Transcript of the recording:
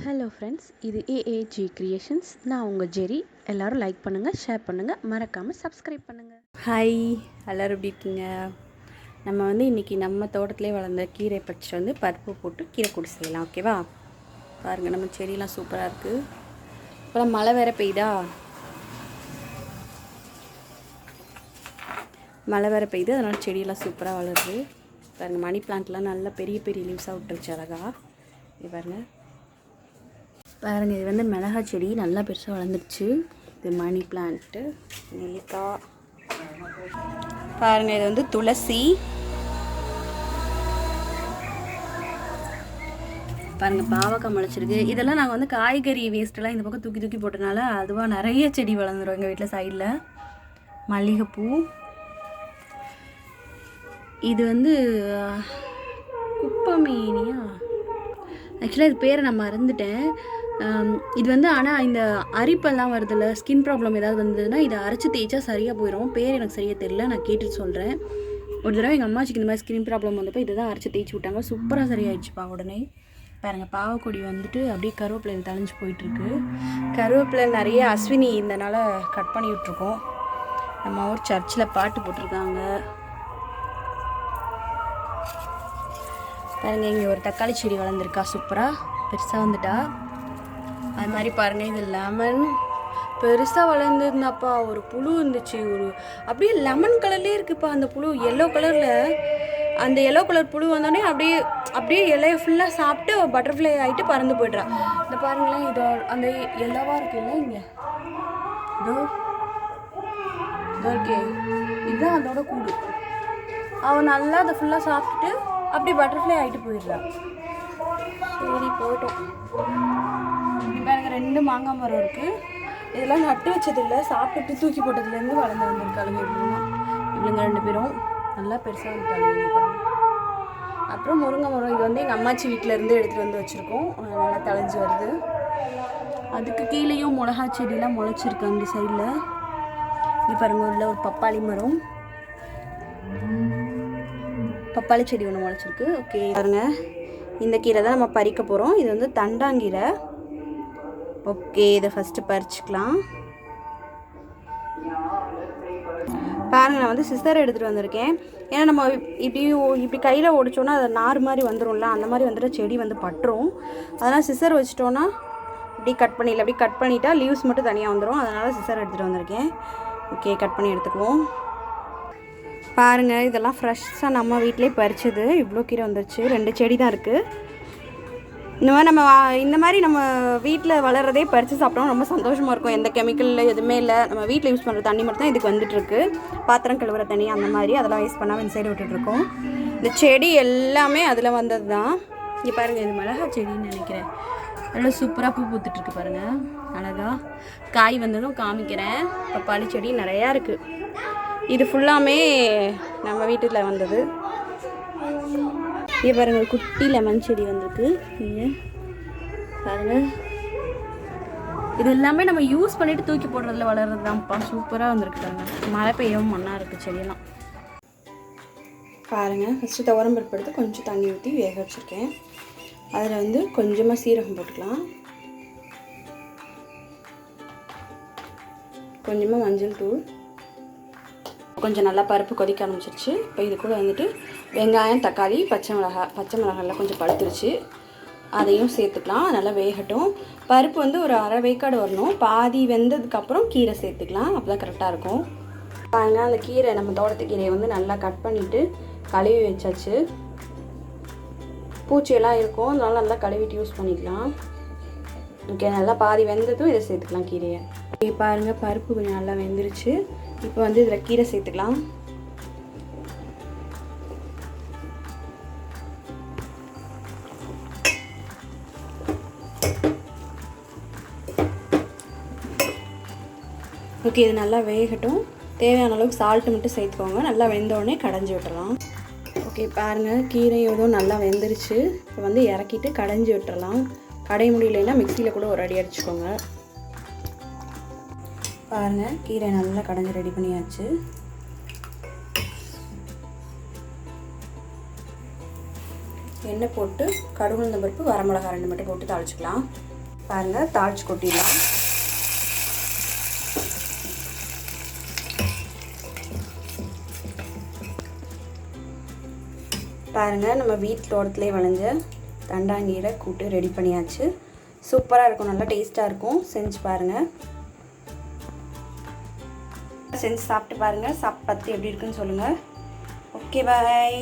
Hello friends, இது AAG creations. நான் உங்கள் ஜெரி. எல்லோரும் லைக் பண்ணுங்கள், ஷேர் பண்ணுங்கள், மறக்காமல் சப்ஸ்கிரைப் பண்ணுங்கள். ஹாய், எல்லோரும் எப்படி இருக்கீங்க? நம்ம இன்றைக்கி நம்ம தோட்டத்திலே வளர்ந்த கீரை பச்சை பருப்பு போட்டு கீரை கூட்டு செய்யலாம். ஓகேவா? பாருங்கள், நம்ம செடியெலாம் சூப்பராக இருக்குது. இப்போலாம் மழை வேறு பெய்யுது, அதனால் செடியெல்லாம் சூப்பராக வளருது. பாருங்கள், மணி பிளான்ட்லாம் நல்லா பெரிய பெரிய லீவ்ஸாக விட்டுருச்சு அழகாக. இது பாருங்கள், இது மிளகாய் செடி நல்லா பெருசாக வளர்ந்துருச்சு. இது மணி பிளான்ட்டு, நெல்லிக்காய். பாருங்கள், இது துளசி. பாருங்கள், பாவக்காய் முளைச்சிருக்கு. இதெல்லாம் நாங்கள் காய்கறி வேஸ்ட்டெல்லாம் இந்த பக்கம் தூக்கி தூக்கி போட்டனால அதுவாக நிறைய செடி வளர்ந்துடும் எங்கள் வீட்டில் சைடில். மல்லிகைப்பூ. இது குப்பமேனியா, ஆக்சுவலாக இது பேரை நான் மறந்துட்டேன். இது ஆனால் இந்த அரிப்பெல்லாம் வருதில்ல, ஸ்கின் ப்ராப்ளம் ஏதாவது வந்ததுன்னா இதை அரைச்சி தேய்ச்சா சரியாக போயிடும். பேர் எனக்கு சரியாக தெரியல, நான் கேட்டுட்டு சொல்கிறேன். ஒரு தடவை எங்கள் அம்மாச்சிக்கு இந்த மாதிரி ஸ்கின் ப்ராப்ளம் வந்தப்போ இதை தான் அரைச்சி தேய்ச்சி விட்டாங்க. சூப்பராக சரியாயிடுச்சுப்பா உடனே. பாருங்கள், பாவக்கொடி அப்படியே கருவேப்பிலையில் தழைஞ்சி போயிட்டுருக்கு. கருவேப்பிலை நிறைய அஸ்வினி இருந்தனால கட் பண்ணி விட்ருக்கோம். நம்ம ஒரு சர்ச்சில் பாட்டு போட்டிருக்காங்க. பாருங்கள், இங்கே ஒரு தக்காளி செடி வளர்ந்துருக்கா, சூப்பராக பெருசாக வந்துட்டா. அது மாதிரி பாருங்கள், இது லெமன் பெருசாக வளர்ந்துருந்தாப்பா. ஒரு புழு இருந்துச்சு, அப்படியே லெமன் கலர்லேயே இருக்குப்பா அந்த புழு. எல்லோ கலரில் அந்த எல்லோ கலர் புழு வந்தோடனே அப்படியே இலையை ஃபுல்லாக சாப்பிட்டு பட்டர்ஃப்ளை ஆகிட்டு பறந்து போய்ட்றா. இந்த பாருங்களேன், இதோ அந்த எல்லோவாக இருக்குல்ல, இங்கே இதோ இருக்கே, இதுதான் அதோட கூடு. அவன் நல்லா அதை ஃபுல்லாக சாப்பிட்டுட்டு அப்படியே பட்டர்ஃப்ளை ஆகிட்டு போயிடுறா. சரி, போட்டோம். பாருங்க, 2 மாங்காய் மரம் இருக்குது. இதெல்லாம் நட்டு வச்சதில்லை, சாப்பிட்டு தூக்கி போட்டதுலேருந்து வளர்ந்து வந்திருக்காளுங்க. இவங்க 2 பேரும் நல்லா பெருசாக வந்துட்டாங்க. அப்புறம் முருங்கை மரம், இது எங்கள் அம்மாச்சி வீட்டிலேருந்து எடுத்துகிட்டு வச்சுருக்கோம். நல்லா தழைஞ்சி வருது. அதுக்கு கீழேயும் மிளகா செடியெலாம் முளைச்சிருக்கு அந்த சைடில். இது பாருங்க, உள்ள ஒரு பப்பாளி மரம், பப்பாளி செடி ஒன்று முளைச்சிருக்கு. ஓகே, பாருங்க, இந்த கீரை தான் நம்ம பறிக்க போகிறோம். இது தண்டாங்கீரை. ஓகே, இதை ஃபஸ்ட்டு பறிச்சுக்கலாம். பாருங்கள், நான் சிசர் எடுத்துகிட்டு வந்திருக்கேன். ஏன்னா நம்ம இப்படி கையில் ஓடிச்சோன்னா அது நார் மாதிரி வந்துடும்ல, அந்த மாதிரி வந்துட்டு செடி பட்டுரும். அதனால் சிசர் வச்சிட்டோன்னா இப்படி கட் பண்ணிட்டா லீவ்ஸ் மட்டும் தனியாக வந்துடும். அதனால் சிசர் எடுத்துகிட்டு வந்திருக்கேன். ஓகே, கட் பண்ணி எடுத்துக்குவோம். பாருங்கள், இதெல்லாம் ஃப்ரெஷ்ஷாக நம்ம வீட்டிலே பறிச்சது. இவ்வளோ கீரை வந்துருச்சு. 2 செடி தான் இருக்குது. இந்த மாதிரி நம்ம வீட்டில் வளர்கிறதே பறித்து சாப்பிட்டோம், ரொம்ப சந்தோஷமாக இருக்கும். எந்த கெமிக்கலில் எதுவுமே இல்லை. நம்ம வீட்டில் யூஸ் பண்ணுற தண்ணி மட்டும் தான் இதுக்கு வந்துட்டுருக்கு. பாத்திரம் கழுவுற தண்ணி அந்த மாதிரி அதெல்லாம் வேஸ்ட் பண்ணாமல் இந்த சைடு விட்டுட்ருக்கோம். இந்த செடி எல்லாமே அதில் வந்தது தான். இங்கே பாருங்கள், இது மிளகா செடின்னு நினைக்கிறேன். நல்லா சூப்பராக பூ பூத்துட்ருக்கு பாருங்கள், அழகாக. காய் வந்ததும் காமிக்கிறேன். பப்பாளி செடி நிறையா இருக்குது. இது ஃபுல்லாமே நம்ம வீட்டில் வந்தது. இங்கே பாருங்கள், குட்டி லெமன் செடி வந்திருக்கு. நீங்கள் பாருங்கள், இது எல்லாமே நம்ம யூஸ் பண்ணிவிட்டு தூக்கி போடுறதுல வளர்கிறது தான்ப்பா. சூப்பராக வந்திருக்கு பாருங்கள். மழை பெய்யவும் மண்ணாக இருக்குது செடியெல்லாம். பாருங்கள், ஃபஸ்ட்டு துவரம்பருப்பு எடுத்து கொஞ்சம் தண்ணி ஊற்றி வேக வச்சுருக்கேன். அதில் கொஞ்சமாக சீரகம் போட்டுக்கலாம், கொஞ்சமாக மஞ்சள் தூள். கொஞ்சம் நல்லா பருப்பு கொதிக்க ஆரம்பிச்சிருச்சு. இப்போ இது கூட வெங்காயம், தக்காளி, பச்சை மிளகாயெல்லாம் கொஞ்சம் பழுத்துருச்சு. அதையும் சேர்த்துக்கலாம். நல்லா வேகட்டும். பருப்பு ஒரு அரை வேக்காடு வரணும். பாதி வெந்ததுக்கப்புறம் கீரை சேர்த்துக்கலாம், அப்போ தான் கரெக்டாக இருக்கும். பாருங்க, அந்த கீரை, நம்ம தோட்டத்து கீரையை நல்லா கட் பண்ணிவிட்டு கழுவி வச்சாச்சு. பூச்சியெல்லாம் இருக்கும், அதனால நல்லா கழுவிட்டு யூஸ் பண்ணிக்கலாம். ஓகே, நல்லா பாதி வெந்ததும் இதை சேர்த்துக்கலாம் கீரையை. பாருங்கள், பருப்பு கொஞ்சம் நல்லா வெந்துருச்சு. இப்போ இதில் கீரை சேர்த்துக்கலாம். ஓகே, இது நல்லா வேகட்டும். தேவையான அளவுக்கு சால்ட்டு மட்டும் சேர்த்துக்கோங்க. நல்லா வெந்தோடனே கடைஞ்சி விட்டுறலாம். ஓகே, பாருங்கள், கீரை எதுவும் நல்லா வெந்துருச்சு. இப்போ இறக்கிட்டு கடைஞ்சி விட்டுறலாம். கடைய முடியலைன்னா மிக்சியில் கூட ஒரு அடி அடிச்சுக்கோங்க. பாருங்கள், கீரை நல்லா கடைஞ்சி ரெடி பண்ணியாச்சு. எண்ணெய் போட்டு கடுகு உளுந்தம் பருப்பு வரமிளகாய் 2 மட்டும் போட்டு தாளிச்சுக்கலாம். பாருங்கள் தாளிச்சு கொட்டிடலாம். பாருங்கள் நம்ம வீட்டு தோட்டத்திலே விளைஞ்ச தண்டாங்கீரை கூட்டு ரெடி பண்ணியாச்சு. சூப்பராக இருக்கும், நல்லா டேஸ்ட்டாக இருக்கும். செஞ்சு பாருங்கள், செஞ்சு சாப்பிட்டு பாருங்கள். சாப்பிட்டு பார்த்து எப்படி இருக்குன்னு சொல்லுங்கள். ஓகே, பாய்.